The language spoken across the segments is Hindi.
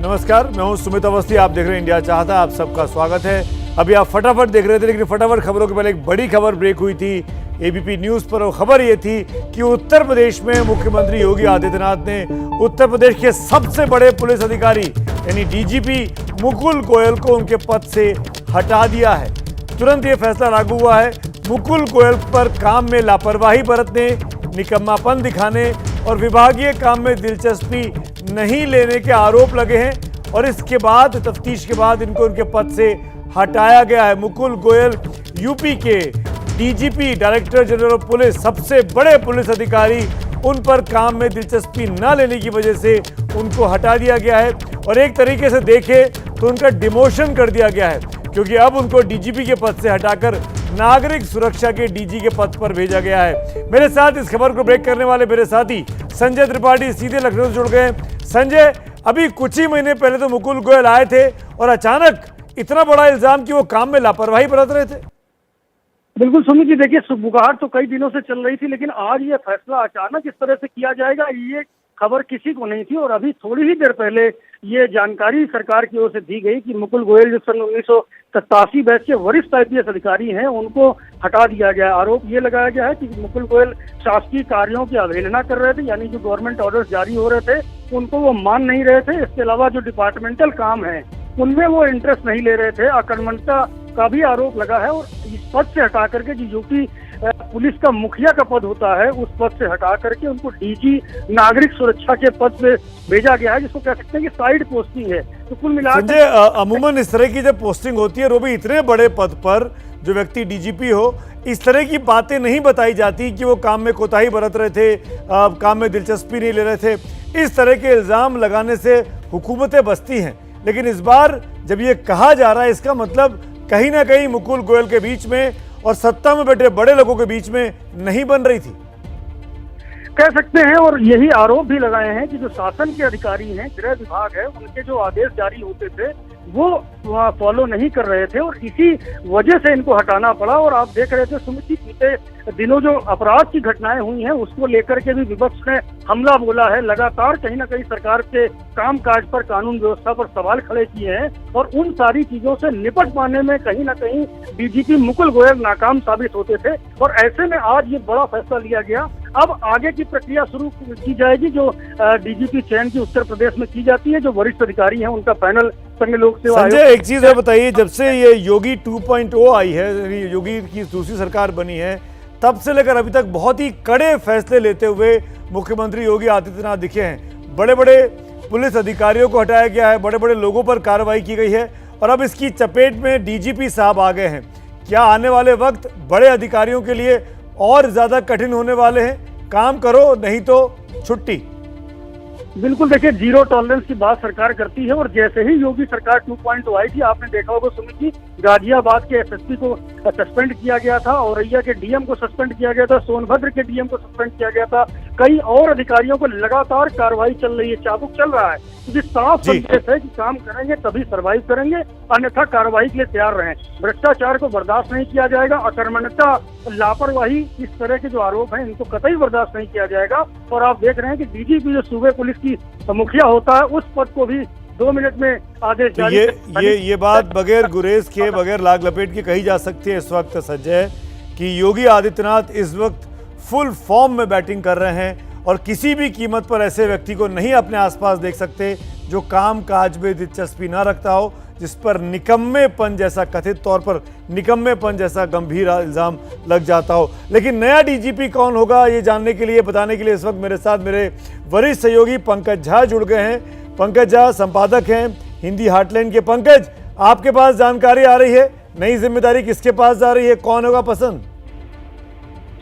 नमस्कार, मैं हूं सुमित अवस्थी। आप देख रहे हैं इंडिया चाहता। आप सबका स्वागत है। अभी आप फटाफट देख रहे थे, लेकिन फटाफट खबरों के पहले एक बड़ी खबर ब्रेक हुई थी एबीपी न्यूज पर। खबर ये थी कि उत्तर प्रदेश में मुख्यमंत्री योगी आदित्यनाथ ने उत्तर प्रदेश के सबसे बड़े पुलिस अधिकारी यानी डीजीपी मुकुल गोयल को उनके पद से हटा दिया है। तुरंत ये फैसला लागू हुआ है। मुकुल गोयल पर काम में लापरवाही बरतने, निकम्मापन दिखाने और विभागीय काम में दिलचस्पी नहीं लेने के आरोप लगे हैं और इसके बाद तफ्तीश के बाद इनको उनके पद से हटाया गया है। मुकुल गोयल यूपी के DGP director general of police, सबसे बड़े पुलिस अधिकारी, उन पर काम में दिलचस्पी न लेने की वजह से उनको हटा दिया गया है और एक तरीके से देखें तो उनका डिमोशन कर दिया गया है, क्योंकि अब उनको डीजीपी के पद से हटाकर नागरिक सुरक्षा के डीजी के पद पर भेजा गया है। मेरे साथ इस खबर को ब्रेक करने वाले मेरे साथी संजय त्रिपाठी सीधे लखनऊ से जुड़ गए। संजय, अभी कुछ ही महीने पहले तो मुकुल गोयल आए थे और अचानक इतना बड़ा इल्जाम कि वो काम में लापरवाही बरत रहे थे। बिल्कुल सुमित जी, देखिए सुबुगाहट तो कई दिनों से चल रही थी, लेकिन आज ये फैसला अचानक इस तरह से किया जाएगा ये खबर किसी को नहीं थी। और अभी थोड़ी ही देर पहले ये जानकारी सरकार की ओर से दी गई कि मुकुल गोयल जो सन 1987 बैच के वरिष्ठ आईपीएस अधिकारी हैं, उनको हटा दिया गया। आरोप ये लगाया गया है कि मुकुल गोयल शासकीय कार्यों की अवहेलना कर रहे थे, यानी जो गवर्नमेंट ऑर्डर्स जारी हो रहे थे उनको वो मान नहीं रहे थे। इसके अलावा जो डिपार्टमेंटल काम है उनमें वो इंटरेस्ट नहीं ले रहे थे। अकर्मण्यता का भी आरोप लगा है और इस पद से हटा करके जो यूपी पुलिस का मुखिया का पद होता है उस पद से हटा करके उनको डीजी नागरिक सुरक्षा के पद पे भेजा गया है, जिसको कह सकते हैं कि साइड पोस्टिंग है। तो कुल मिलाकर अमूमन इस तरह की जब पोस्टिंग होती है, वो भी इतने बड़े पद पर, जो व्यक्ति डीजीपी हो, इस तरह की बातें नहीं बताई जाती कि वो काम में कोताही बरत रहे थे, काम में दिलचस्पी नहीं ले रहे थे। इस तरह के इल्जाम लगाने से हुकूमतें बचती हैं, लेकिन इस बार जब ये कहा जा रहा है, इसका मतलब कहीं ना कहीं मुकुल गोयल के बीच में और सत्ता में बैठे बड़े लोगों के बीच में नहीं बन रही थी, कह सकते हैं। और यही आरोप भी लगाए हैं कि जो शासन के अधिकारी हैं, गृह विभाग है, उनके जो आदेश जारी होते थे वो फॉलो नहीं कर रहे थे और इसी वजह से इनको हटाना पड़ा। और आप देख रहे थे सुमित जी, बीते दिनों जो अपराध की घटनाएं हुई हैं उसको लेकर के भी विपक्ष ने हमला बोला है। लगातार कहीं ना कहीं सरकार के कामकाज पर, कानून व्यवस्था पर सवाल खड़े किए हैं और उन सारी चीजों से निपट पाने में कहीं ना कहीं डीजीपी मुकुल गोयल नाकाम साबित होते थे। और ऐसे में आज ये बड़ा फैसला लिया गया। अब आगे की प्रक्रिया शुरू की जाएगी, जो डीजीपी चयन की उत्तर प्रदेश में की जाती है। जो वरिष्ठ अधिकारी हैं उनका पैनल संघ लोक सेवा आयोग। संजय, एक चीज है बताइए, जब से ये योगी 2.0 आई है, योगी की दूसरी सरकार बनी है, तब से लेकर अभी तक बहुत ही कड़े फैसले लेते हुए मुख्यमंत्री योगी आदित्यनाथ दिखे हैं। बड़े बड़े पुलिस अधिकारियों को हटाया गया है, बड़े बड़े लोगों पर कार्रवाई की गई है और अब इसकी चपेट में डीजीपी साहब आ गए हैं। क्या आने वाले वक्त बड़े अधिकारियों के लिए और ज्यादा कठिन होने वाले हैं? काम करो, नहीं तो छुट्टी। बिल्कुल, देखिए जीरो टॉलरेंस की बात सरकार करती है और जैसे ही योगी सरकार 2.0 आई थी, आपने देखा होगा सुमित जी, गाजियाबाद के एसएसपी को सस्पेंड किया गया था, औरैया के डीएम को सस्पेंड किया गया था, सोनभद्र के डीएम को सस्पेंड किया गया था, कई और अधिकारियों को लगातार कार्रवाई चल रही है, चाबुक चल रहा है, क्योंकि साफ संदेश है कि काम करेंगे तभी सर्वाइव करेंगे, अन्यथा कार्रवाई के लिए तैयार रहें। भ्रष्टाचार को बर्दाश्त नहीं किया जाएगा, अकर्मण्यता, लापरवाही, इस तरह के जो आरोप हैं इनको कतई बर्दाश्त नहीं किया जाएगा। और आप देख रहे हैं कि डीजीपी जो सूबे पुलिस की मुखिया होता है, उस पद को भी 2 मिनट में आदेश जारी। ये बात बगैर गुरेज के, बगैर लाग लपेट के कही जा सकती है इस वक्त संजय, कि योगी आदित्यनाथ इस वक्त फुल फॉर्म में बैटिंग कर रहे हैं और किसी भी कीमत पर ऐसे व्यक्ति को नहीं अपने आसपास देख सकते जो काम काज में दिलचस्पी ना रखता हो, जिस पर निकम्मेपन जैसा, कथित तौर पर निकम्मेपन जैसा गंभीर इल्जाम लग जाता हो। लेकिन नया डीजीपी कौन होगा, ये जानने के लिए, बताने के लिए इस वक्त मेरे साथ मेरे वरिष्ठ सहयोगी पंकज झा जुड़ गए हैं। पंकज झा संपादक हैं हिंदी हार्टलैंड के। पंकज, आपके पास जानकारी आ रही है, नई जिम्मेदारी किसके पास जा रही है, कौन होगा पसंद?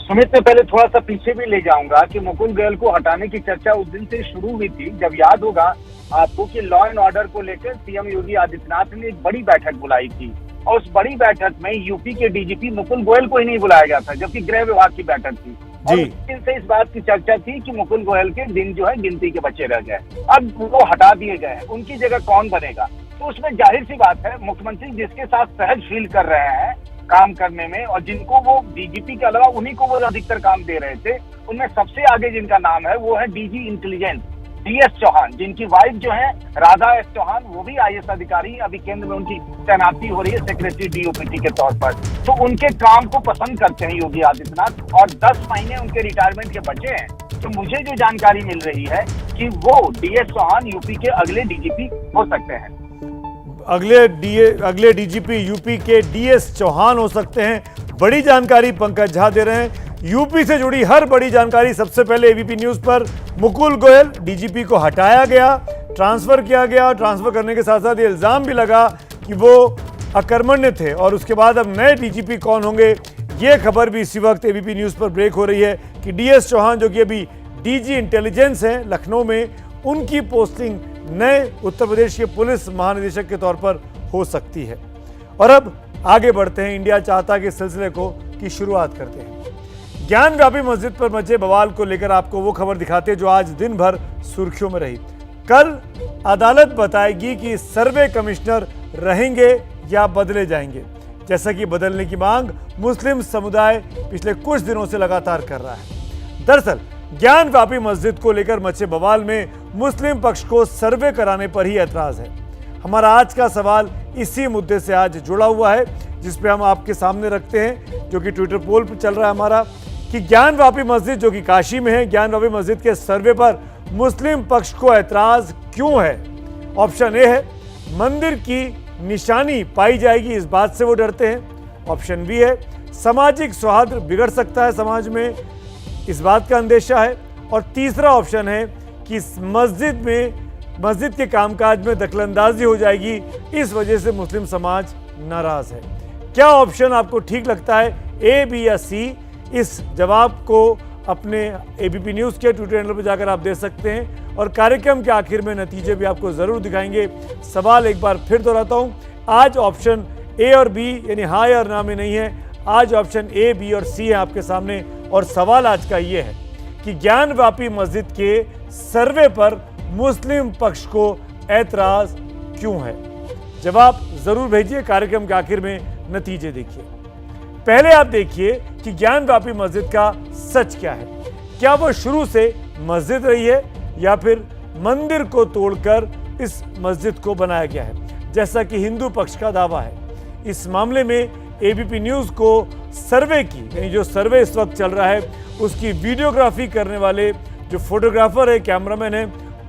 सुमित, मैं पहले थोड़ा सा पीछे भी ले जाऊंगा कि मुकुल गोयल को हटाने की चर्चा उस दिन से शुरू हुई थी, जब याद होगा आपको कि लॉ एंड ऑर्डर को लेकर सीएम योगी आदित्यनाथ ने एक बड़ी बैठक बुलाई थी और उस बड़ी बैठक में यूपी के डीजीपी मुकुल गोयल को ही नहीं बुलाया गया था, जबकि गृह विभाग की बैठक थी। और उस दिन से इस बात की चर्चा थी कि मुकुल गोयल के दिन जो है गिनती के बचे रह गए, अब वो हटा दिए गए हैं, उनकी जगह कौन बनेगा? तो उसमें जाहिर सी बात है, मुख्यमंत्री जिसके साथ सहज फील कर रहे हैं काम करने में और जिनको वो डीजीपी के अलावा उन्हीं को वो अधिकतर काम दे रहे थे, उनमें सबसे आगे जिनका नाम है वो है डीजी इंटेलिजेंस, DS चौहान, जिनकी वाइफ जो है राधा एस चौहान, वो भी IAS अधिकारी, अभी केंद्र में उनकी तैनाती हो रही है सेक्रेटरी DOPT के तौर पर। तो उनके काम को पसंद करते हैं योगी आदित्यनाथ और 10 महीने उनके रिटायरमेंट के बचे हैं। तो मुझे जो जानकारी मिल रही है कि वो DS चौहान यूपी के अगले DGP हो सकते हैं। अगले DGP यूपी के DS चौहान हो सकते हैं। बड़ी जानकारी पंकज झा दे रहे हैं। यूपी से जुड़ी हर बड़ी जानकारी सबसे पहले एबीपी न्यूज पर। मुकुल गोयल DGP को हटाया गया, ट्रांसफर किया गया। ट्रांसफर करने के साथ साथ ये इल्जाम भी लगा कि वो अकर्मण्य थे और उसके बाद अब नए DGP कौन होंगे, ये खबर भी इसी वक्त एबीपी न्यूज पर ब्रेक हो रही है कि DS चौहान जो कि अभी DG इंटेलिजेंस हैं लखनऊ में, उनकी पोस्टिंग नए उत्तर प्रदेश के पुलिस महानिदेशक के तौर पर हो सकती है। और अब आगे बढ़ते हैं, इंडिया चाहता के सिलसिले की शुरुआत करते हैं। ज्ञान व्यापी मस्जिद पर मचे बवाल को लेकर आपको वो खबर दिखाते हैं जो आज दिन भर सुर्खियों में रही। कल अदालत बताएगी कि सर्वे कमिश्नर रहेंगे या बदले जाएंगे, जैसा कि बदलने की मांग मुस्लिम समुदाय पिछले कुछ दिनों से लगातार कर रहा है। दरअसल ज्ञान व्यापी मस्जिद को लेकर मचे बवाल में मुस्लिम पक्ष को सर्वे कराने पर ही ऐतराज है। हमारा आज का सवाल इसी मुद्दे से आज जुड़ा हुआ है, जिसपे हम आपके सामने रखते हैं, जो कि ट्विटर पोल पर चल रहा है हमारा, कि ज्ञान व्यापी मस्जिद जो कि काशी में है, ज्ञान व्यापी मस्जिद के सर्वे पर मुस्लिम पक्ष को ऐतराज क्यों है। ऑप्शन ए है मंदिर की निशानी पाई जाएगी, इस बात से वो डरते हैं। ऑप्शन बी है सामाजिक सौहार्द बिगड़ सकता है समाज में, इस बात का अंदेशा है। और तीसरा ऑप्शन है कि मस्जिद के कामकाज में दखलंदाजी हो जाएगी, इस वजह से मुस्लिम समाज नाराज है। क्या ऑप्शन आपको ठीक लगता है, ए, बी या सी? इस जवाब को अपने एबीपी न्यूज़ के ट्विटर हैंडल पर जाकर आप दे सकते हैं और कार्यक्रम के आखिर में नतीजे भी आपको ज़रूर दिखाएंगे। सवाल एक बार फिर दोहराता हूँ, आज ऑप्शन ए और बी यानी हाँ या ना में नहीं है, आज ऑप्शन ए, बी और सी है आपके सामने। और सवाल आज का ये है कि ज्ञान व्यापी मस्जिद के सर्वे पर मुस्लिम पक्ष को ऐतराज क्यों है। जवाब ज़रूर भेजिए, कार्यक्रम के आखिर में नतीजे देखिए। पहले आप देखिए कि ज्ञान व्यापी मस्जिद का सच क्या है। क्या वो शुरू से मस्जिद रही है या फिर मंदिर को तोड़कर इस मस्जिद को बनाया गया है, जैसा कि हिंदू पक्ष का दावा है। इस मामले में एबीपी न्यूज़ को सर्वे की, यानी जो सर्वे इस वक्त चल रहा है उसकी वीडियोग्राफी करने वाले जो फोटोग्राफर है, कैमरामैन है,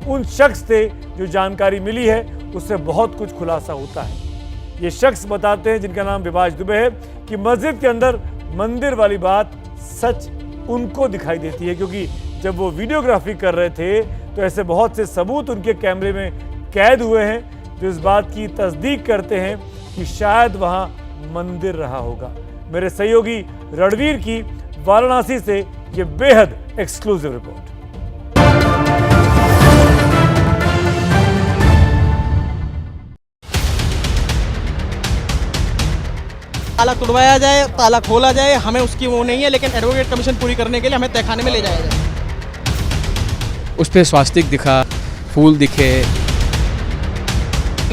उन शख्स से जो जानकारी मिली है उससे बहुत कुछ खुलासा होता है। ये शख्स बताते हैं, जिनका नाम विभाष दुबे है, कि मस्जिद के अंदर मंदिर वाली बात सच उनको दिखाई देती है, क्योंकि जब वो वीडियोग्राफी कर रहे थे तो ऐसे बहुत से सबूत उनके कैमरे में कैद हुए हैं जो इस बात की तस्दीक करते हैं कि शायद वहाँ मंदिर रहा होगा। मेरे सहयोगी रणवीर की वाराणसी से ये बेहद एक्सक्लूसिव रिपोर्ट। ताला तुड़वाया जाए, ताला खोला जाए, हमें उसकी वो नहीं है, लेकिन एडवोकेट कमीशन पूरी करने के लिए हमें तहखाने में ले जाया जाए। उस पे स्वास्तिक दिखा, फूल दिखे।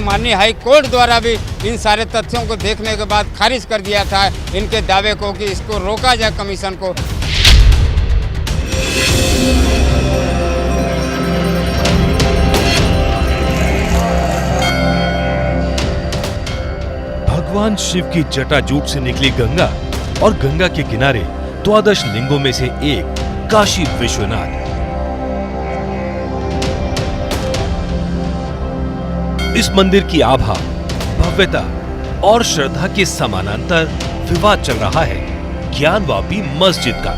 माननीय हाई कोर्ट द्वारा भी इन सारे तथ्यों को देखने के बाद खारिज कर दिया था इनके दावे को कि इसको रोका जाए कमीशन को। भगवान शिव की जटाजूट से निकली गंगा और गंगा के किनारे द्वादश लिंगों में से एक काशी विश्वनाथ। इस मंदिर की आभा, भव्यता और श्रद्धा के समानांतर विवाद चल रहा है ज्ञानवापी मस्जिद का।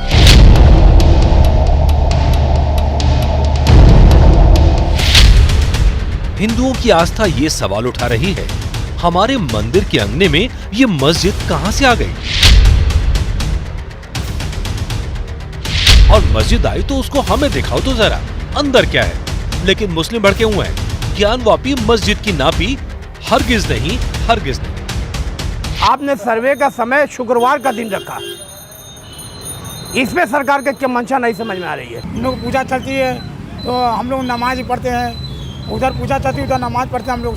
हिंदुओं की आस्था ये सवाल उठा रही है, हमारे मंदिर के अंगने में ये मस्जिद कहां से आ गई? और मस्जिद आई तो उसको हमें दिखाओ तो जरा, अंदर क्या है। लेकिन मुस्लिम भड़के हुए हैं, ज्ञानवापी मस्जिद की नापी हरगिज नहीं, हरगिज नहीं। आपने सर्वे का समय शुक्रवार का दिन रखा, इसमें सरकार के क्या मंशा नहीं समझ में आ रही है। हम लोग पूजा चलती है तो हम लोग नमाज पढ़ते हैं, उधर पूजा चलती है उधर नमाज पढ़ते हैं, हम लोग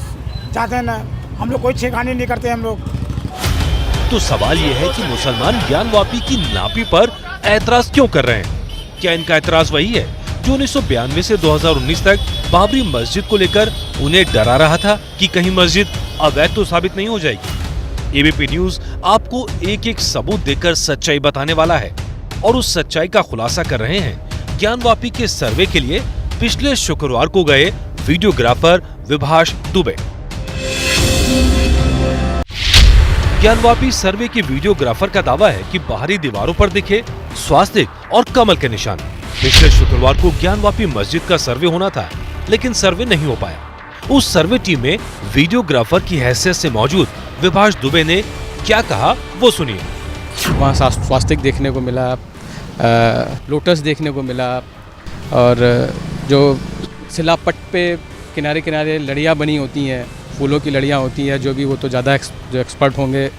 चाहते हैं ना, हम लोग कोई छेड़खानी नहीं करते हम लोग। तो सवाल ये है कि मुसलमान ज्ञानवापी की नापी पर ऐतराज क्यों कर रहे हैं? क्या इनका ऐतराज वही है जो 1992 से 2019 तक बाबरी मस्जिद को लेकर उन्हें डरा रहा था कि कहीं मस्जिद अवैध तो साबित नहीं हो जाएगी। एबीपी न्यूज आपको एक एक सबूत देकर सच्चाई बताने वाला है और उस सच्चाई का खुलासा कर रहे हैं ज्ञानवापी के सर्वे के लिए पिछले शुक्रवार को गए वीडियोग्राफर विभाष दुबे। ज्ञानवापी सर्वे के वीडियोग्राफर का दावा है कि बाहरी दीवारों पर दिखे स्वास्तिक और कमल के निशान। पिछले शुक्रवार को ज्ञानवापी मस्जिद का सर्वे होना था, लेकिन सर्वे नहीं हो पाया। उस सर्वे टीम में वीडियोग्राफर की हैसियत से मौजूद विभाष दुबे ने क्या कहा वो सुनिए। वहाँ स्वास्तिक देखने को मिला, लोटस देखने को मिला, और जो शिलापट पे किनारे किनारे लड़ियाँ बनी होती हैं, फूलों की लड़ियाँ होती हैं, जो भी वो तो ज़्यादा जो एक्सपर्ट होंगे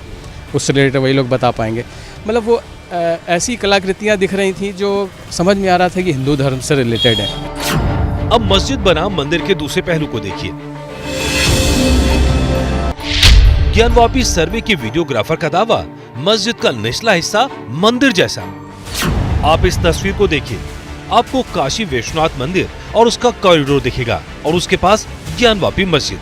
उससे रिलेटेड वही लोग बता पाएंगे। मतलब वो ऐसी कलाकृतियाँ दिख रही थी जो समझ में आ रहा था कि हिंदू धर्म से रिलेटेड है। अब मस्जिद बना मंदिर के दूसरे पहलू को देखिए। ज्ञानवापी सर्वे के वीडियोग्राफर का दावा, मस्जिद का निचला हिस्सा मंदिर जैसा। आप इस तस्वीर को देखिए, आपको काशी विश्वनाथ मंदिर और उसका कॉरिडोर दिखेगा और उसके पास ज्ञानवापी मस्जिद,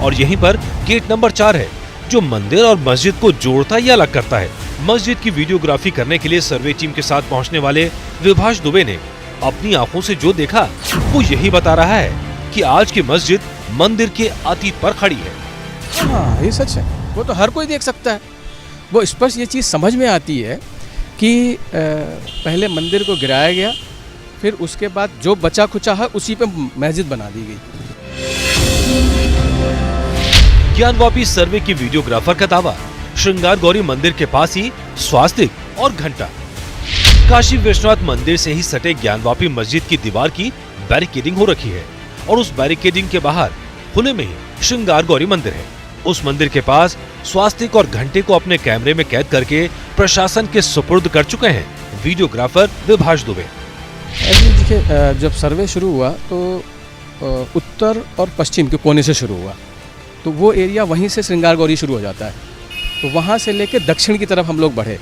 और यहीं पर गेट नंबर 4 है जो मंदिर और मस्जिद को जोड़ता या अलग करता है। मस्जिद की वीडियोग्राफी करने के लिए सर्वे टीम के साथ पहुंचने वाले विभाष दुबे ने अपनी आंखों से जो देखा वो यही बता रहा है कि आज की मस्जिद मंदिर के अतीत पर खड़ी है। हाँ, ये सच है, वो तो हर कोई देख सकता है। वो स्पष्ट ये चीज़ समझ में आती है कि पहले मंदिर को गिराया गया, फिर उसके बाद जो बचा खुचा है उसी पे मस्जिद बना दी गई। ज्ञानवापी सर्वे की वीडियोग्राफर का दावा, श्रृंगार गौरी मंदिर के पास ही स्वास्तिक और घंटा। काशी विश्वनाथ मंदिर से ही सटे ज्ञानवापी मस्जिद की दीवार की बैरिकेडिंग हो रखी है और उस बैरिकेडिंग के बाहर खुले में ही श्रृंगार गौरी मंदिर है। उस मंदिर के पास स्वास्तिक और घंटे को अपने कैमरे में कैद करके प्रशासन के सुपुर्द कर चुके हैं वीडियोग्राफर विभाष दुबे। देखिए, जब सर्वे शुरू हुआ तो उत्तर और पश्चिम के कोने से शुरू हुआ, तो वो एरिया वहीं से श्रृंगार गौरी शुरू हो जाता है, तो वहाँ से लेके दक्षिण की तरफ हम लोग बढ़े।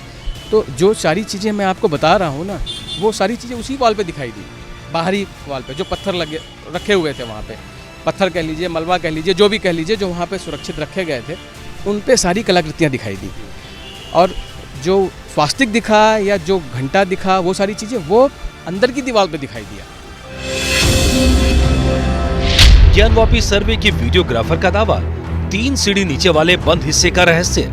तो जो सारी चीज़ें मैं आपको बता रहा हूँ ना, वो सारी चीज़ें उसी वॉल पे दिखाई दी, बाहरी वॉल पे जो पत्थर लगे रखे हुए थे वहाँ पे, पत्थर कह लीजिए, मलबा कह लीजिए, जो भी कह लीजिए, जो वहाँ पे सुरक्षित रखे गए थे, उन पे सारी कलाकृतियाँ दिखाई दी। और जो स्वास्तिक दिखा या जो घंटा दिखा, वो सारी चीज़ें वो अंदर की दीवार पे दिखाई दिया। ज्ञानवापी सर्वे के वीडियोग्राफर का दावा, 3 सीढ़ी नीचे वाले बंद हिस्से का रहस्य।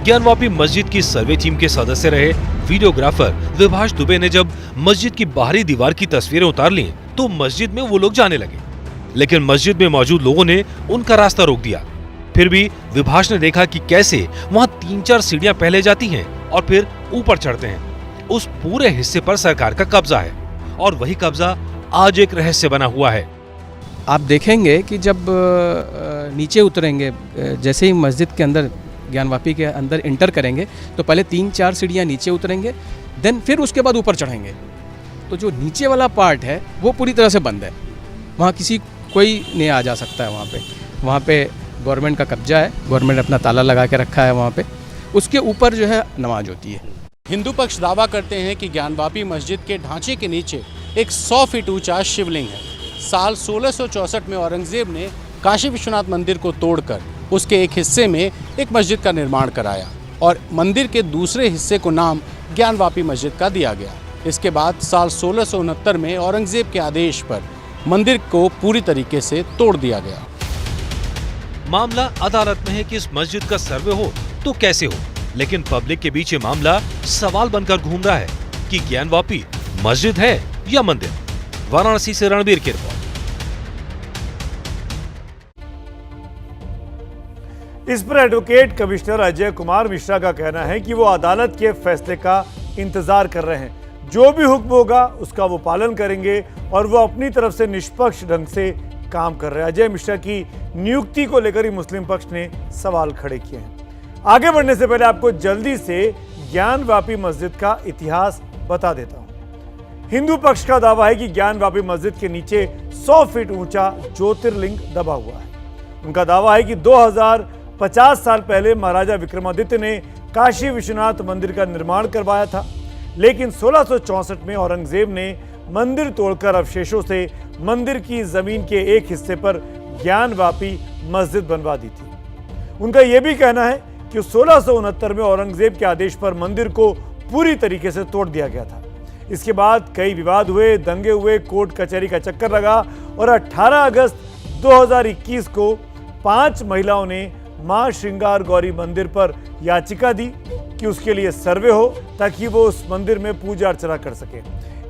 ज्ञानवापी मस्जिद की सर्वे टीम के सदस्य रहे वीडियोग्राफर विभाष दुबे ने जब मस्जिद की बाहरी दीवार की तस्वीरें उतार ली तो मस्जिद में वो लोग जाने लगे, लेकिन मस्जिद में मौजूद लोगों ने उनका रास्ता रोक दिया। फिर भी विभाष ने देखा कि कैसे वहाँ 3-4 सीढ़ियां पहले जाती हैं और फिर ऊपर चढ़ते हैं। उस पूरे हिस्से पर सरकार का कब्जा है और वही कब्जा आज एक रहस्य बना हुआ है। आप देखेंगे कि जब नीचे उतरेंगे, जैसे ही मस्जिद के अंदर ज्ञानवापी के अंदर इंटर करेंगे तो पहले 3-4 सीढ़ियाँ नीचे उतरेंगे, देन फिर उसके बाद ऊपर चढ़ेंगे। तो जो नीचे वाला पार्ट है वो पूरी तरह से बंद है, वहाँ कोई नहीं आ जा सकता है। वहाँ पे गवर्नमेंट का कब्जा है, गवर्नमेंट अपना ताला लगा के रखा है वहाँ पे। उसके ऊपर जो है नमाज होती है। हिंदू पक्ष दावा करते हैं कि ज्ञानवापी मस्जिद के ढांचे के नीचे एक 100 फीट ऊंचा शिवलिंग है। साल 1664 में औरंगजेब ने काशी विश्वनाथ मंदिर को तोड़कर उसके एक हिस्से में एक मस्जिद का निर्माण कराया और मंदिर के दूसरे हिस्से को नाम ज्ञानवापी मस्जिद का दिया गया। इसके बाद साल 1669 में औरंगजेब के आदेश पर मंदिर को पूरी तरीके से तोड़ दिया गया। मामला अदालत में है कि इस मस्जिद का सर्वे हो तो कैसे हो, लेकिन पब्लिक के बीच ये मामला सवाल बनकर घूम रहा है कि ज्ञानवापी मस्जिद है या मंदिर। वाराणसी से रणबीर की रिपोर्ट। इस पर एडवोकेट कमिश्नर अजय कुमार मिश्रा का कहना है कि वो अदालत के फैसले का इंतजार कर रहे हैं, जो भी हुक्म होगा उसका वो पालन करेंगे और वो अपनी तरफ से निष्पक्ष ढंग से काम कर रहे हैं। अजय मिश्रा की नियुक्ति को लेकर ही मुस्लिम पक्ष ने सवाल खड़े किए हैं। आगे बढ़ने से पहले आपको जल्दी से ज्ञानवापी मस्जिद का इतिहास बता देता हूं। हिंदू पक्ष का दावा है कि ज्ञानवापी मस्जिद के नीचे 100 फीट ऊंचा ज्योतिर्लिंग दबा हुआ है। उनका दावा है कि 2050 साल पहले महाराजा विक्रमादित्य ने काशी विश्वनाथ मंदिर का निर्माण करवाया था, लेकिन 1664 में औरंगजेब ने मंदिर तोड़कर अवशेषों से मंदिर की जमीन के एक हिस्से पर ज्ञानवापी मस्जिद बनवा दी थी। उनका यह भी कहना है कि 1669 में औरंगजेब के आदेश पर मंदिर को पूरी तरीके से तोड़ दिया गया था। इसके बाद कई विवाद हुए, दंगे हुए, कोर्ट कचहरी का चक्कर लगा और 18 अगस्त 2021 को 5 महिलाओं ने मां श्रृंगार गौरी मंदिर पर याचिका दी कि उसके लिए सर्वे हो ताकि वो उस मंदिर में पूजा अर्चना कर सके।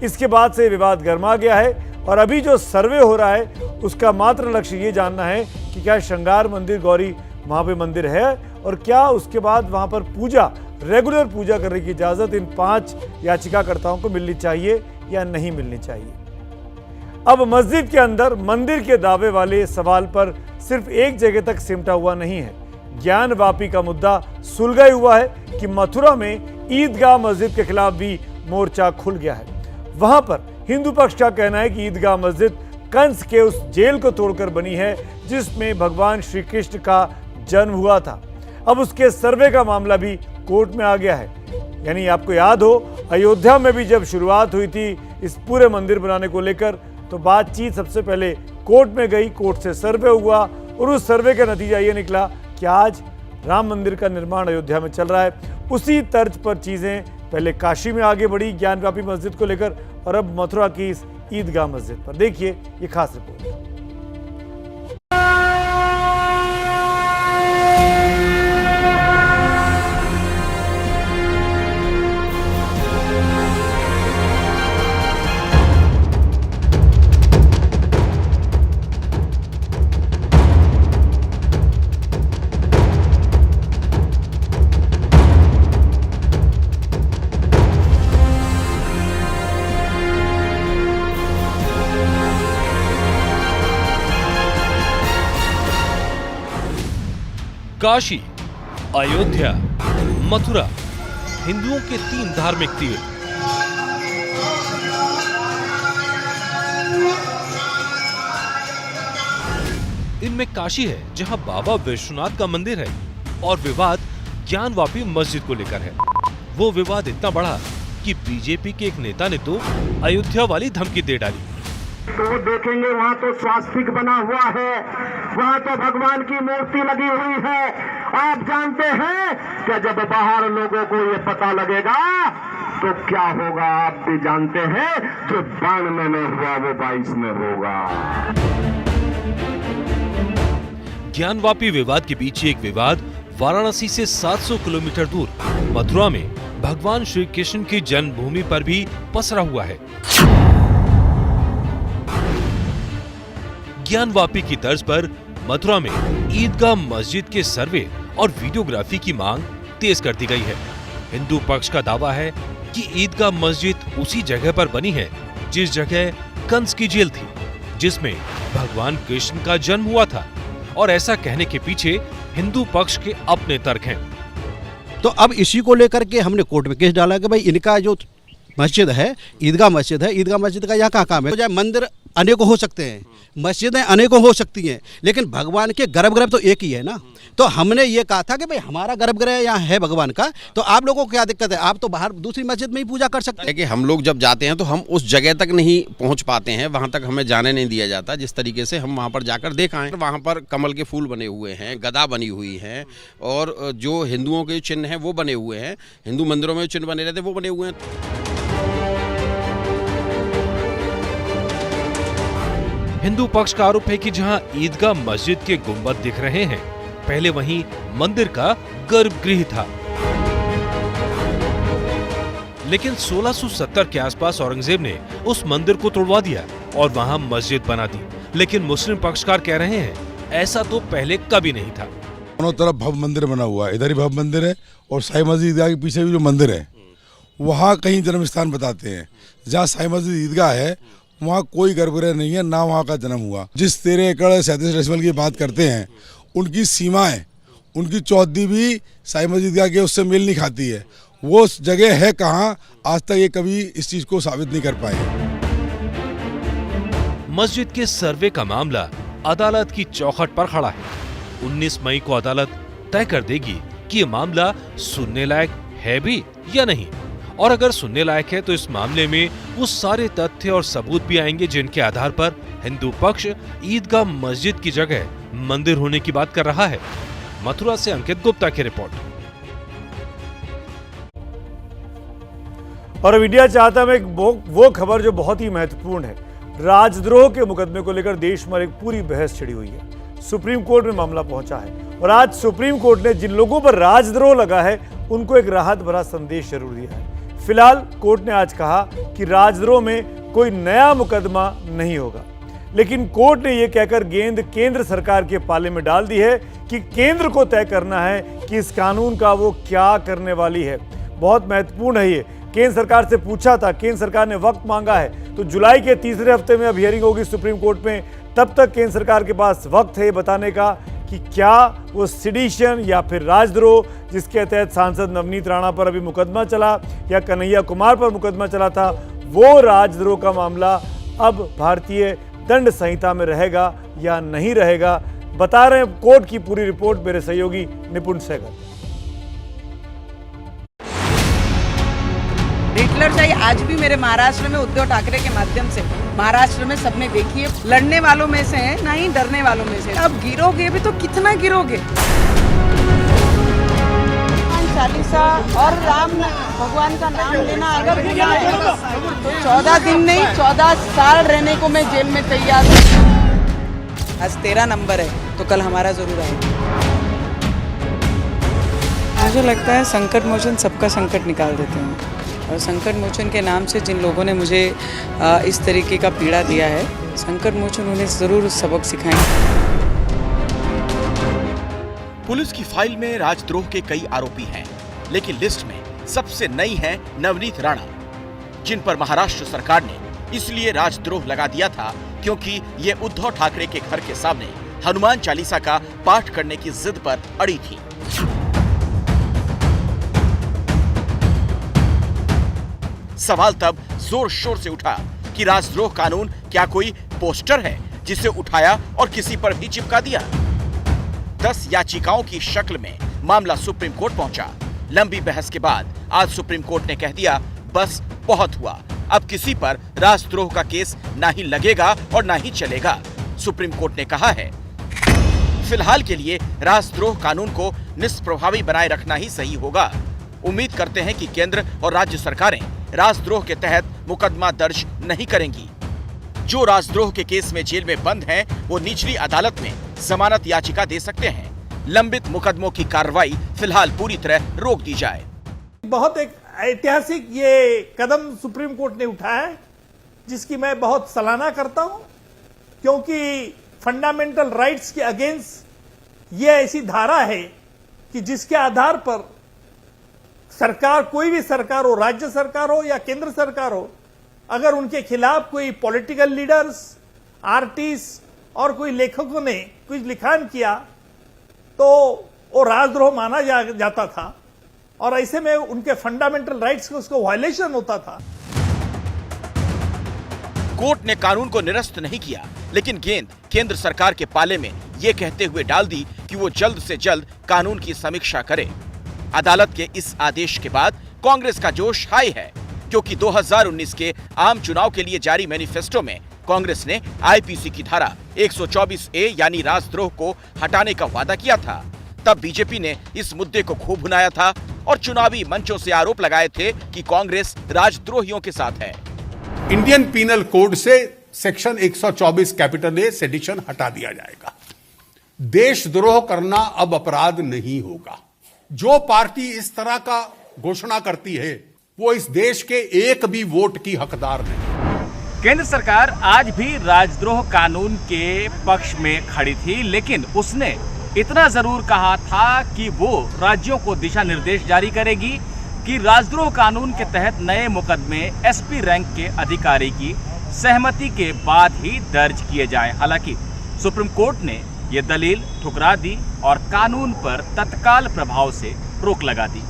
इसके बाद से विवाद गर्मा गया है और अभी जो सर्वे हो रहा है उसका मात्र लक्ष्य ये जानना है कि क्या श्रृंगार मंदिर गौरी वहां पे मंदिर है और क्या उसके बाद वहां पर पूजा, रेगुलर पूजा करने की इजाजत इन 5 याचिकाकर्ताओं को मिलनी चाहिए या नहीं मिलनी चाहिए। अब मस्जिद के अंदर मंदिर के दावे वाले सवाल पर सिर्फ एक जगह तक सिमटा हुआ नहीं है। ज्ञानवापी का मुद्दा सुलझा हुआ है कि मथुरा में ईदगाह मस्जिद के खिलाफ भी मोर्चा खुल गया है। वहां पर हिंदू पक्ष का कहना है कि ईदगाह मस्जिद कंस के उस जेल को तोड़कर बनी है जिसमें भगवान श्री कृष्ण का जन्म हुआ था। अब उसके सर्वे का मामला भी कोर्ट में आ गया है। यानी आपको याद हो, अयोध्या में भी जब शुरुआत हुई थी इस पूरे मंदिर बनाने को लेकर तो बातचीत सबसे पहले कोर्ट में गई, कोर्ट से सर्वे हुआ और उस सर्वे का नतीजा ये निकला कि आज राम मंदिर का निर्माण अयोध्या में चल रहा है। उसी तर्ज पर चीजें पहले काशी में आगे बढ़ी ज्ञानवापी मस्जिद को लेकर और अब मथुरा की इस ईदगाह मस्जिद पर। देखिए ये खास रिपोर्ट। काशी, अयोध्या, मथुरा, हिंदुओं के 3 धार्मिक तीर्थ। इनमें काशी है जहां बाबा विश्वनाथ का मंदिर है और विवाद ज्ञानवापी मस्जिद को लेकर है। वो विवाद इतना बड़ा कि बीजेपी के एक नेता ने तो अयोध्या वाली धमकी दे डाली। तो देखेंगे वहाँ तो स्वास्तिक बना हुआ है, वहाँ तो भगवान की मूर्ति लगी हुई है। आप जानते हैं कि जब बाहर लोगों को ये पता लगेगा तो क्या होगा, आप भी जानते हैं। जो 92 में हुआ वो 22 में होगा। ज्ञानवापी विवाद के पीछे एक विवाद वाराणसी से 700 किलोमीटर दूर मथुरा में भगवान श्री कृष्ण की जन्मभूमि पर भी पसरा हुआ है। ज्ञानवापी की तर्ज पर मथुरा में ईदगाह मस्जिद के सर्वे और वीडियोग्राफी की मांग तेज कर दी गई है। हिंदू पक्ष का दावा है कि ईदगाह मस्जिद उसी जगह पर बनी है जिस जगह कंस की जेल थी, जिसमें भगवान कृष्ण का जन्म हुआ था। और ऐसा कहने के पीछे हिंदू पक्ष के अपने तर्क हैं। तो अब इसी को लेकर के हमने कोर्ट में केस डाला कि भाई इनका जो मस्जिद है, ईदगाह मस्जिद है, ईदगाह मस्जिद का यहाँ क्या काम है। मंदिर अनेकों हो सकते हैं, मस्जिदें अनेकों हो सकती हैं, लेकिन भगवान के गर्भगृह तो एक ही है ना। तो हमने ये कहा था कि भाई हमारा गर्भगृह यहाँ है भगवान का, तो आप लोगों को क्या दिक्कत है, आप तो बाहर दूसरी मस्जिद में ही पूजा कर सकते हैं। कि हम लोग जब जाते हैं तो हम उस जगह तक नहीं पहुँच पाते हैं, वहाँ तक हमें जाने नहीं दिया जाता। जिस तरीके से हम वहाँ पर जाकर देख आए, वहाँ पर कमल के फूल बने हुए हैं, गदा बनी हुई है और जो हिंदुओं के चिन्ह हैं वो बने हुए हैं, हिंदू मंदिरों में चिन्ह बने रहते वो बने हुए हैं। हिंदू पक्ष का आरोप है कि जहां ईदगाह मस्जिद के गुंबद दिख रहे हैं, पहले वहीं मंदिर का गर्भगृह था। लेकिन 1670 के आसपास औरंगजेब ने उस मंदिर को तोड़वा दिया और वहां मस्जिद बना दी। लेकिन मुस्लिम पक्षकार कह रहे हैं ऐसा तो पहले कभी नहीं था। दोनों तरफ भव्य मंदिर बना हुआ है, इधर ही भव्य मंदिर है और साई मस्जिद ईदगाह के पीछे भी जो मंदिर है वहाँ कहीं जन्म स्थान बताते हैं। जहाँ साई मस्जिद ईदगाह है वहाँ कोई गर्भगृह नहीं है, ना वहाँ का जन्म हुआ। जिस 13 एकड़ 37 डेसिमल की बात करते हैं, उनकी सीमाएं, उनकी चौहद्दी भी साई मस्जिद के उससे मेल नहीं खाती है। वो जगह है कहाँ, आज तक ये कभी इस चीज को साबित नहीं कर पाए। मस्जिद के सर्वे का मामला अदालत की चौखट पर खड़ा है। 19 मई को अदालत तय कर देगी कि ये मामला सुनने लायक है भी या नहीं और अगर सुनने लायक है तो इस मामले में वो सारे तथ्य और सबूत भी आएंगे जिनके आधार पर हिंदू पक्ष ईदगाह मस्जिद की जगह मंदिर होने की बात कर रहा है। मथुरा से अंकित गुप्ता की रिपोर्ट। और अब इंडिया चाहता में वो खबर जो बहुत ही महत्वपूर्ण है। राजद्रोह के मुकदमे को लेकर देश में एक पूरी बहस छिड़ी हुई है। सुप्रीम कोर्ट में मामला पहुंचा है और आज सुप्रीम कोर्ट ने जिन लोगों पर राजद्रोह लगा है उनको एक राहत भरा संदेश जरूर दिया है। फिलहाल कोर्ट ने आज कहा कि राजद्रोह में कोई नया मुकदमा नहीं होगा, लेकिन कोर्ट ने यह कहकर गेंद केंद्र सरकार के पाले में डाल दी है कि केंद्र को तय करना है कि इस कानून का वो क्या करने वाली है। बहुत महत्वपूर्ण है ये। केंद्र सरकार से पूछा था, केंद्र सरकार ने वक्त मांगा है, तो जुलाई के तीसरे हफ्ते में अब हियरिंग होगी सुप्रीम कोर्ट में। तब तक केंद्र सरकार के पास वक्त है बताने का कि क्या वो सिडिशन या फिर राजद्रोह, जिसके तहत सांसद नवनीत राणा पर अभी मुकदमा चला या कन्हैया कुमार पर मुकदमा चला था, वो राजद्रोह का मामला अब भारतीय दंड संहिता में रहेगा या नहीं रहेगा। बता रहे हैं कोर्ट की पूरी रिपोर्ट मेरे सहयोगी निपुण सहगल। हिटलरशाही आज भी मेरे महाराष्ट्र में उद्धव ठाकरे के माध्यम से महाराष्ट्र में सबने देखी है। लड़ने वालों में से है, ना ही डरने वालों में से। अब गिरोगे भी तो कितना गिरोगे। चालीसा और राम भगवान का नाम लेना अगर गुनाह है तो 14 दिन नहीं 14 साल रहने को मैं जेल में तैयार हूँ। आज 13 नंबर है तो कल हमारा जरूर आएगा। मुझे लगता है संकट मोचन सबका संकट निकाल देते हैं, और संकट मोचन के नाम से जिन लोगों ने मुझे इस तरीके का पीड़ा दिया है, संकट मोचन उन्हें जरूर सबक सिखाएंगे। पुलिस की फाइल में राजद्रोह के कई आरोपी हैं, लेकिन लिस्ट में सबसे नई है नवनीत राणा, जिन पर महाराष्ट्र सरकार ने इसलिए राजद्रोह लगा दिया था क्योंकि ये उद्धव ठाकरे के घर के सामने हनुमान चालीसा का पाठ करने की जिद पर अड़ी थी। सवाल तब जोर शोर से उठा कि राजद्रोह कानून क्या कोई पोस्टर है जिसे उठाया और किसी पर भी चिपका दिया। 10 याचिकाओं की शक्ल में मामला सुप्रीम कोर्ट पहुंचा। लंबी बहस के बाद आज सुप्रीम कोर्ट ने कह दिया, बस बहुत हुआ, अब किसी पर राजद्रोह का केस ना ही लगेगा और ना ही चलेगा। सुप्रीम कोर्ट ने कहा है फिलहाल के लिए राजद्रोह कानून को निष्प्रभावी बनाए रखना ही सही होगा। उम्मीद करते हैं कि केंद्र और राज्य सरकारें राजद्रोह के तहत मुकदमा दर्ज नहीं करेंगी। जो राजद्रोह के केस में जेल में बंद हैं, वो निचली अदालत में जमानत याचिका दे सकते हैं। लंबित मुकदमों की कार्रवाई फिलहाल पूरी तरह रोक दी जाए। बहुत एक ऐतिहासिक ये कदम सुप्रीम कोर्ट ने उठाया है, जिसकी मैं बहुत सराहना करता हूं, क्योंकि फंडामेंटल राइट्स के अगेंस्ट ये ऐसी धारा है कि जिसके आधार पर सरकार, कोई भी सरकार हो, राज्य सरकार हो या केंद्र सरकार हो, अगर उनके खिलाफ कोई पॉलिटिकल लीडर्स, आर्टिस्ट और कोई लेखकों ने कुछ लिखान किया तो वो राजद्रोह माना जाता था, और ऐसे में उनके फंडामेंटल राइट्स को उसको वायलेशन होता था। कोर्ट ने कानून को निरस्त नहीं किया, लेकिन गेंद केंद्र सरकार के पाले में ये कहते हुए डाल दी कि वो जल्द से जल्द कानून की समीक्षा करे। अदालत के इस आदेश के बाद कांग्रेस का जोश हाई है, क्योंकि 2019 के आम चुनाव के लिए जारी मैनिफेस्टो में कांग्रेस ने आईपीसी की धारा 124A यानी राजद्रोह को हटाने का वादा किया था। तब बीजेपी ने इस मुद्दे को खूब भुनाया था और चुनावी मंचों से आरोप लगाए थे कि कांग्रेस राजद्रोहियों के साथ है। इंडियन पीनल कोड से सेक्शन 124 कैपिटल ए सेडिशन हटा दिया जाएगा। देशद्रोह करना अब अपराध नहीं होगा। जो पार्टी इस तरह का घोषणा करती है वो इस देश के एक भी वोट की हकदार नहीं। केंद्र सरकार आज भी राजद्रोह कानून के पक्ष में खड़ी थी, लेकिन उसने इतना जरूर कहा था कि वो राज्यों को दिशा निर्देश जारी करेगी कि राजद्रोह कानून के तहत नए मुकदमे एसपी रैंक के अधिकारी की सहमति के बाद ही दर्ज किए जाएं। हालांकि सुप्रीम कोर्ट ने ये दलील ठुकरा दी और कानून पर तत्काल प्रभाव से रोक लगा दी।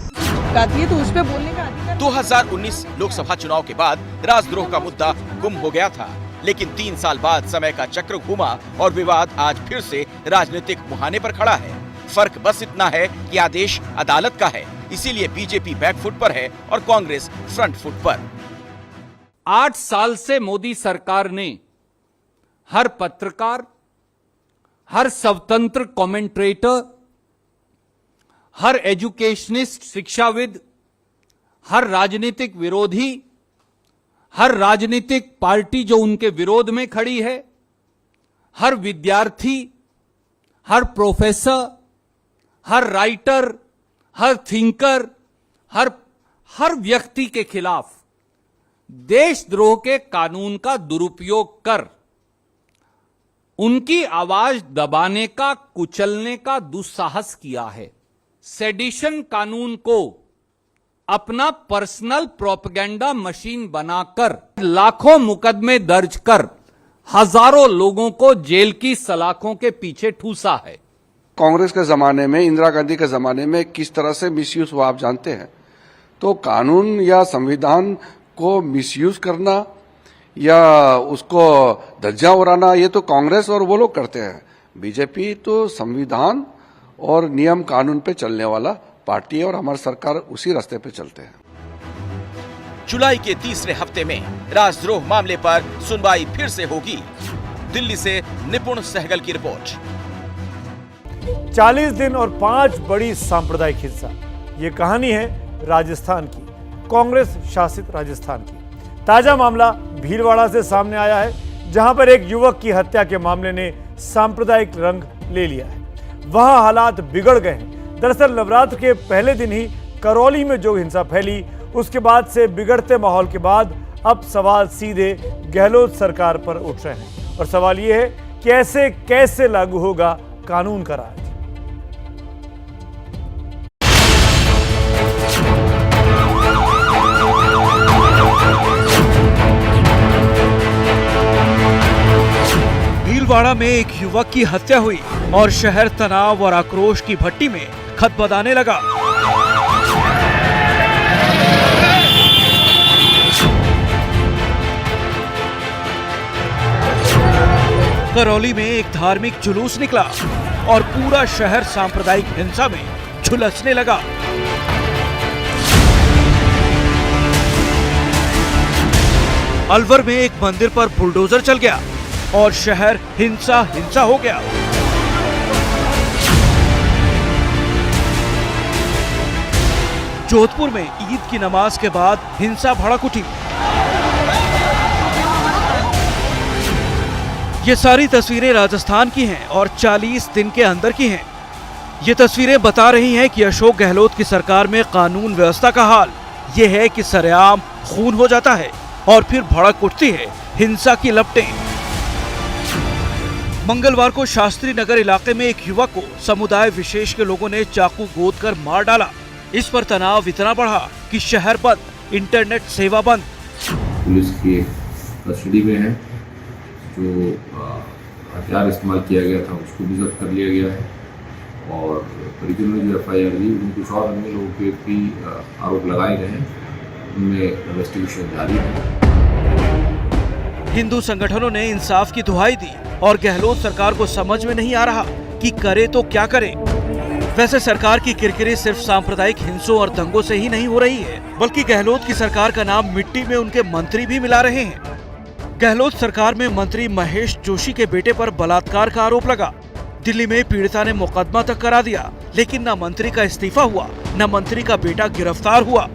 तो उस पे बोलने का अधिकार 2019 लोकसभा चुनाव के बाद राजद्रोह का मुद्दा गुम हो गया था, लेकिन 3 साल बाद समय का चक्र घूमा और विवाद आज फिर से राजनीतिक मुहाने पर खड़ा है। फर्क बस इतना है कि आदेश अदालत का है, इसीलिए बीजेपी बैकफुट पर है और कांग्रेस फ्रंट फुट पर। 8 साल से मोदी सरकार ने हर पत्रकार, हर स्वतंत्र कमेंटेटर, हर एजुकेशनिस्ट, शिक्षाविद, हर राजनीतिक विरोधी, हर राजनीतिक पार्टी जो उनके विरोध में खड़ी है, हर विद्यार्थी, हर प्रोफेसर, हर राइटर, हर थिंकर, हर व्यक्ति के खिलाफ देशद्रोह के कानून का दुरुपयोग कर उनकी आवाज दबाने का, कुचलने का दुस्साहस किया है। सेडिशन कानून को अपना पर्सनल प्रोपेगेंडा मशीन बनाकर लाखों मुकदमे दर्ज कर हजारों लोगों को जेल की सलाखों के पीछे ठूसा है। कांग्रेस के जमाने में, इंदिरा गांधी के जमाने में किस तरह से मिसयूज हुआ आप जानते हैं। तो कानून या संविधान को मिसयूज करना या उसको धज्जियां उड़ाना, ये तो कांग्रेस और वो लोग करते हैं। बीजेपी तो संविधान और नियम कानून पे चलने वाला पार्टी है और हमारी सरकार उसी रास्ते पे चलते हैं। जुलाई के तीसरे हफ्ते में राजद्रोह मामले पर सुनवाई फिर से होगी। दिल्ली से निपुण सहगल की रिपोर्ट। 40 दिन और 5 बड़ी सांप्रदायिक हिंसा, ये कहानी है राजस्थान की, कांग्रेस शासित राजस्थान की। ताजा मामला भीलवाड़ा से सामने आया है, जहां पर एक युवक की हत्या के मामले ने सांप्रदायिक रंग ले लिया है। वहां हालात बिगड़ गए हैं। दरअसल नवरात्र के पहले दिन ही करौली में जो हिंसा फैली, उसके बाद से बिगड़ते माहौल के बाद अब सवाल सीधे गहलोत सरकार पर उठ रहे हैं और सवाल यह है कि ऐसे कैसे लागू होगा कानून का राज। भीलवाड़ा में एक युवक की हत्या हुई और शहर तनाव और आक्रोश की भट्टी में खदबदाने लगा। करौली में एक धार्मिक जुलूस निकला और पूरा शहर सांप्रदायिक हिंसा में झुलसने लगा। अलवर में एक मंदिर पर बुलडोजर चल गया और शहर हिंसा हो गया। जोधपुर में ईद की नमाज के बाद हिंसा भड़क उठी। ये सारी तस्वीरें राजस्थान की हैं और 40 दिन के अंदर की हैं। ये तस्वीरें बता रही हैं कि अशोक गहलोत की सरकार में कानून व्यवस्था का हाल ये है कि सरेआम खून हो जाता है और फिर भड़क उठती है हिंसा की लपटें। मंगलवार को शास्त्री नगर इलाके में एक युवक को समुदाय विशेष के लोगों ने चाकू गोद कर मार डाला। इस पर तनाव इतना बढ़ा कि शहर बंद, इंटरनेट सेवा बंद। पुलिस की कस्टडी में है। जो हथियार इस्तेमाल किया गया था उसको भी जब्त कर लिया गया है और परिजनों ने जो FIR दी उन कुछ और अन्य लोगों के भी आरोप लगाए गए हैं, उनमें इन्वेस्टिगेशन जारी है। हिंदू संगठनों ने इंसाफ की दुहाई दी और गहलोत सरकार को समझ में नहीं आ रहा कि करे तो क्या करे। वैसे सरकार की किरकिरी सिर्फ सांप्रदायिक हिंसों और दंगों से ही नहीं हो रही है, बल्कि गहलोत की सरकार का नाम मिट्टी में उनके मंत्री भी मिला रहे हैं। गहलोत सरकार में मंत्री महेश जोशी के बेटे पर बलात्कार का आरोप लगा। दिल्ली में पीड़िता ने मुकदमा तक करा दिया, लेकिन न मंत्री का इस्तीफा हुआ, न मंत्री का बेटा गिरफ्तार हुआ।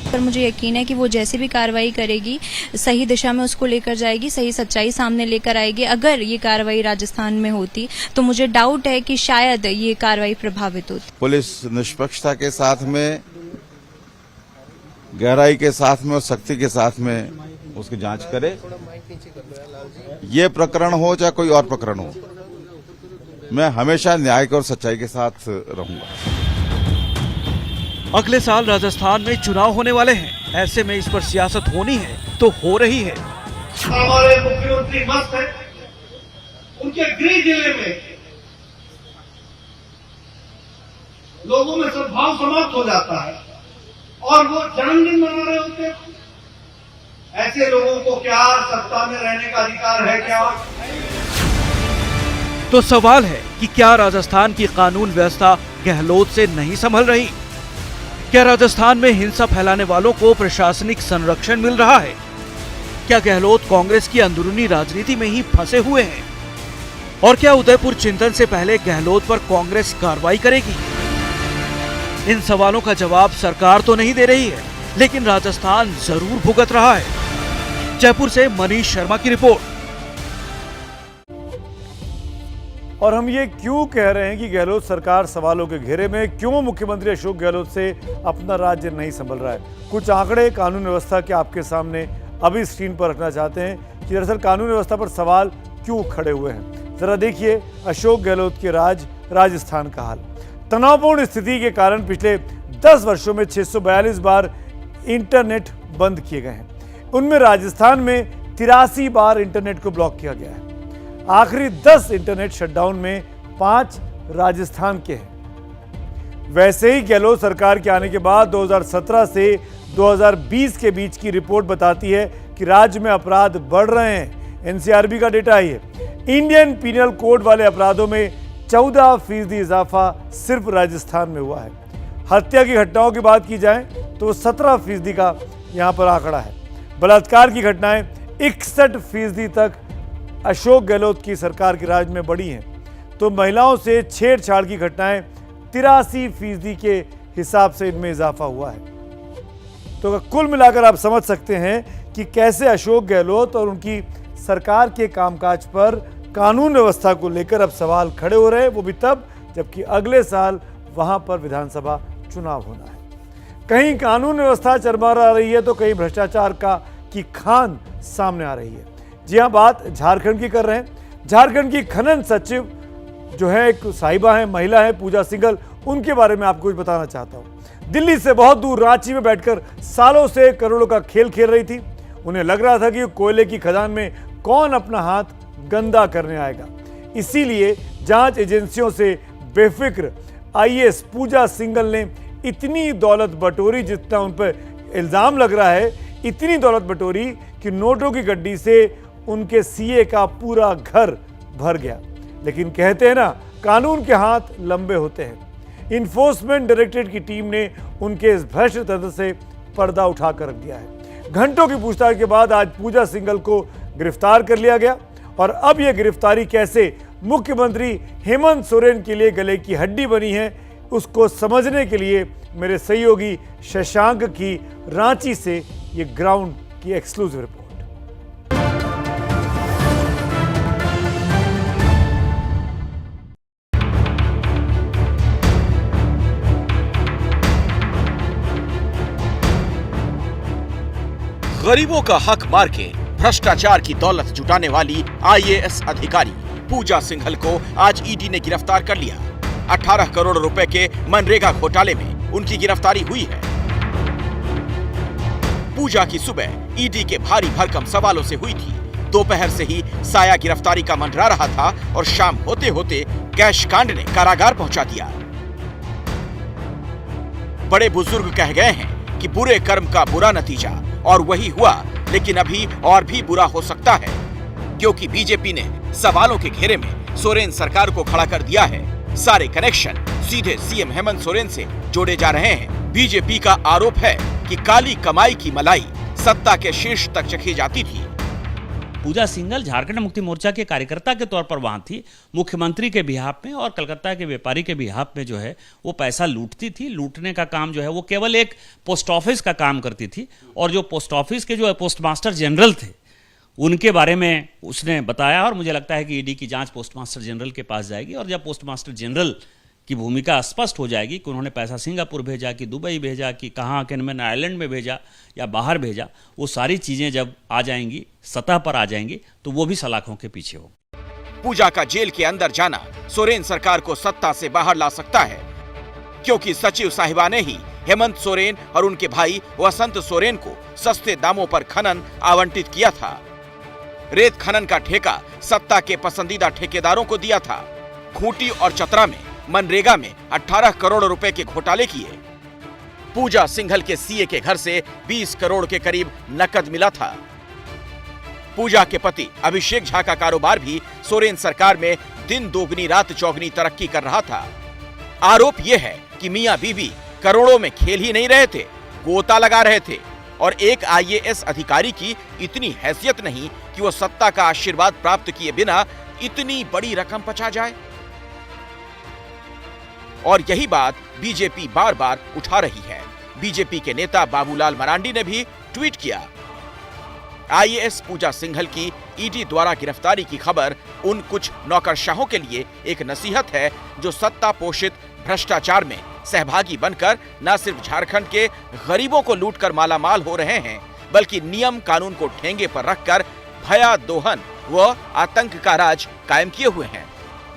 पर मुझे यकीन है कि वो जैसे भी कार्रवाई करेगी सही दिशा में उसको लेकर जाएगी, सही सच्चाई सामने लेकर आएगी। अगर ये कार्रवाई राजस्थान में होती तो मुझे डाउट है कि शायद ये कार्रवाई प्रभावित होती। पुलिस निष्पक्षता के साथ में, गहराई के साथ में और सख्ती के साथ में उसकी जांच करे। ये प्रकरण हो चाहे कोई और प्रकरण हो, मैं हमेशा न्याय और सच्चाई के साथ रहूंगा। अगले साल राजस्थान में चुनाव होने वाले हैं, ऐसे में इस पर सियासत होनी है तो हो रही है। हमारे मुख्यमंत्री मस्त है, उनके गृह जिले में लोगों में सद्भाव समाप्त हो जाता है और वो जन्मदिन मना रहे होते हैं। ऐसे लोगों को क्या सत्ता में रहने का अधिकार है क्या? तो सवाल है कि क्या राजस्थान की कानून व्यवस्था गहलोत से नहीं संभल रही? क्या राजस्थान में हिंसा फैलाने वालों को प्रशासनिक संरक्षण मिल रहा है? क्या गहलोत कांग्रेस की अंदरूनी राजनीति में ही फंसे हुए हैं? और क्या उदयपुर चिंतन से पहले गहलोत पर कांग्रेस कार्रवाई करेगी? इन सवालों का जवाब सरकार तो नहीं दे रही है, लेकिन राजस्थान जरूर भुगत रहा है। जयपुर से मनीष शर्मा की रिपोर्ट। और हम ये क्यों कह रहे हैं कि गहलोत सरकार सवालों के घेरे में, क्यों मुख्यमंत्री अशोक गहलोत से अपना राज्य नहीं संभल रहा है? कुछ आंकड़े कानून व्यवस्था के आपके सामने अभी स्क्रीन पर रखना चाहते हैं कि दरअसल कानून व्यवस्था पर सवाल क्यों खड़े हुए हैं। जरा देखिए अशोक गहलोत के राजस्थान का हाल। तनावपूर्ण स्थिति के कारण पिछले 10 वर्षों में 642 बार इंटरनेट बंद किए गए हैं। उनमें राजस्थान में 83 बार इंटरनेट को ब्लॉक किया गया है। आखिरी 10 इंटरनेट शटडाउन में 5 राजस्थान के हैं। वैसे ही गहलोत सरकार के आने के बाद 2017 से 2020 के बीच की रिपोर्ट बताती है कि राज्य में अपराध बढ़ रहे हैं। एनसीआरबी का डेटा है। इंडियन पीनल कोड वाले अपराधों में 14% इजाफा सिर्फ राजस्थान में हुआ है। हत्या की घटनाओं की बात की जाए तो 17% का यहां पर आंकड़ा है। बलात्कार की घटनाएं 61% तक अशोक गहलोत की सरकार के राज में बढ़ी हैं। तो महिलाओं से छेड़छाड़ की घटनाएं 83% के हिसाब से इनमें इजाफा हुआ है। तो कुल मिलाकर आप समझ सकते हैं कि कैसे अशोक गहलोत और उनकी सरकार के कामकाज पर कानून व्यवस्था को लेकर अब सवाल खड़े हो रहे हैं, वो भी तब जबकि अगले साल वहां पर विधानसभा चुनाव होना है। कहीं कानून व्यवस्था चरमरा रही है तो कहीं भ्रष्टाचार की खान सामने आ रही है। जी हां, बात झारखंड की कर रहे हैं। झारखंड की खनन सचिव जो है एक साहिबा है, महिला है, पूजा सिंघल, उनके बारे में आपको कुछ बताना चाहता हूं। दिल्ली से बहुत दूर रांची में बैठकर सालों से करोड़ों का खेल खेल रही थी। उन्हें लग रहा था कि कोयले की खदान में कौन अपना हाथ गंदा करने आएगा। इसीलिए जांच एजेंसियों से बेफिक्र आईएएस पूजा सिंघल ने इतनी दौलत बटोरी, जितना उन पर इल्जाम लग रहा है, इतनी दौलत बटोरी कि नोटों की गड्डी से उनके सीए का पूरा घर भर गया। लेकिन कहते हैं ना, कानून के हाथ लंबे होते हैं। इन्फोर्समेंट डायरेक्टरेट की टीम ने उनके इस भ्रष्ट तंत्र से पर्दा उठाकर रख दिया है। घंटों की पूछताछ के बाद आज पूजा सिंघल को गिरफ्तार कर लिया गया। और अब यह गिरफ्तारी कैसे मुख्यमंत्री हेमंत सोरेन के लिए गले की हड्डी बनी है, उसको समझने के लिए मेरे सहयोगी शशांक की रांची से ये ग्राउंड की एक्सक्लूसिव रिपोर्ट। गरीबों का हक मार के भ्रष्टाचार की दौलत जुटाने वाली आईएएस अधिकारी पूजा सिंघल को आज ईडी ने गिरफ्तार कर लिया। 18 करोड़ रुपए के मनरेगा घोटाले में उनकी गिरफ्तारी हुई है। पूजा की सुबह ईडी के भारी भरकम सवालों से हुई थी। दोपहर से ही साया गिरफ्तारी का मंडरा रहा था और शाम होते होते कैश कांड ने कारागार पहुंचा दिया। बड़े बुजुर्ग कह गए हैं कि बुरे कर्म का बुरा नतीजा, और वही हुआ। लेकिन अभी और भी बुरा हो सकता है, क्योंकि बीजेपी ने सवालों के घेरे में सोरेन सरकार को खड़ा कर दिया है। सारे कनेक्शन सीधे सीएम हेमंत सोरेन से जोड़े जा रहे हैं। बीजेपी का आरोप है कि काली कमाई की मलाई सत्ता के शीर्ष तक चखी जाती थी। पूजा सिंघल झारखंड मुक्ति मोर्चा के कार्यकर्ता के तौर पर वहां थी, मुख्यमंत्री के बिहाफ में और कलकत्ता के व्यापारी के बिहाफ में जो है वो पैसा लूटती थी। लूटने का काम जो है वो केवल एक पोस्ट ऑफिस का काम करती थी। और जो पोस्ट ऑफिस के जो पोस्ट मास्टर जनरल थे उनके बारे में उसने बताया, और मुझे लगता है कि ईडी की जांच पोस्ट मास्टर जनरल के पास जाएगी। और जब पोस्ट मास्टर जनरल की भूमिका स्पष्ट हो जाएगी कि उन्होंने पैसा सिंगापुर भेजा कि दुबई भेजा कि कहाँ कैनमैन आइलैंड में भेजा या बाहर भेजा, वो सारी चीजें जब आ जाएंगी, सतह पर आ जाएंगी, तो वो भी सलाखों के पीछे हो। पूजा का जेल के अंदर जाना सोरेन सरकार को सत्ता से बाहर ला सकता है, क्योंकि सचिव साहिबा ने ही हेमंत सोरेन और उनके भाई वसंत सोरेन को सस्ते दामों पर खनन आवंटित किया था। रेत खनन का ठेका सत्ता के पसंदीदा ठेकेदारों को दिया था। खूंटी और चतरा में मनरेगा में 18 करोड़ रुपए के घोटाले किए। पूजा सिंघल के सीए के घर से 20 करोड़ के करीब नकद मिला था। पूजा के पति अभिषेक झा का कारोबार भी सोरेन सरकार में दिन दोगुनी रात चौगुनी तरक्की कर रहा था। आरोप यह है कि मियां बीवी करोड़ों में खेल ही नहीं रहे थे, गोता लगा रहे थे। और एक IAS अधिकारी की इतनी हैसियत नहीं कि वो सत्ता का आशीर्वाद प्राप्त किए बिना इतनी बड़ी रकम पचा जाए। और यही बात बीजेपी बार बार उठा रही है। बीजेपी के नेता बाबूलाल मरांडी ने भी ट्वीट किया, IAS पूजा सिंघल की ईडी द्वारा गिरफ्तारी की खबर उन कुछ नौकरशाहों के लिए एक नसीहत है जो सत्ता पोषित भ्रष्टाचार में सहभागी बनकर न सिर्फ झारखंड के गरीबों को लूटकर मालामाल हो रहे हैं, बल्कि नियम कानून को ठेंगे पर रखकर भया दोहन व आतंक का राज कायम किए हुए हैं।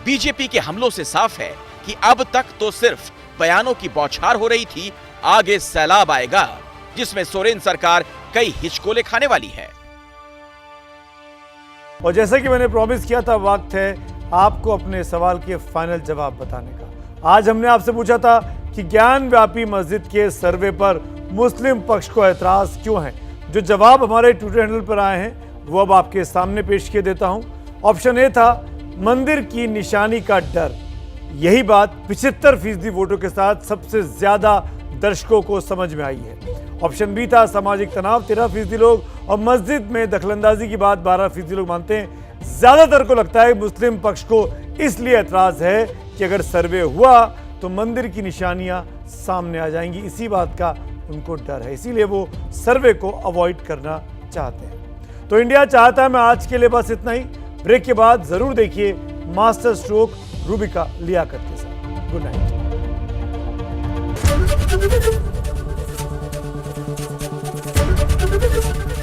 बीजेपी के हमलों से साफ है कि अब तक तो सिर्फ बयानों की बौछार हो रही थी, आगे सैलाब आएगा जिसमें सोरेन सरकार कई हिचकोले खाने वाली है। और जैसा कि मैंने प्रॉमिस किया था, वक्त है आपको अपने सवाल के फाइनल जवाब बताने का। आज हमने आपसे पूछा था कि ज्ञान व्यापी मस्जिद के सर्वे पर मुस्लिम पक्ष को ऐतराज क्यों है। जो जवाब हमारे ट्विटर हैंडल पर आए हैं वो अब आपके सामने पेश किए देता हूं। ऑप्शन ए था मंदिर की निशानी का डर। यही बात 75% वोटों के साथ सबसे ज्यादा दर्शकों को समझ में आई है। ऑप्शन बी था सामाजिक तनाव, 13% लोग, और मस्जिद में दखलंदाजी की बात 12% लोग मानते हैं। ज्यादातर को लगता है मुस्लिम पक्ष को इसलिए ऐतराज है कि अगर सर्वे हुआ तो मंदिर की निशानियां सामने आ जाएंगी। इसी बात का उनको डर है, इसीलिए वो सर्वे को अवॉइड करना चाहते हैं। तो इंडिया चाहता है मैं आज के लिए बस इतना ही। ब्रेक के बाद जरूर देखिए मास्टर स्ट्रोक रूबिका लियाकत के साथ। Good night.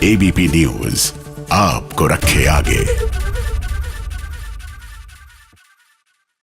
ABP न्यूज आपको रखे आगे।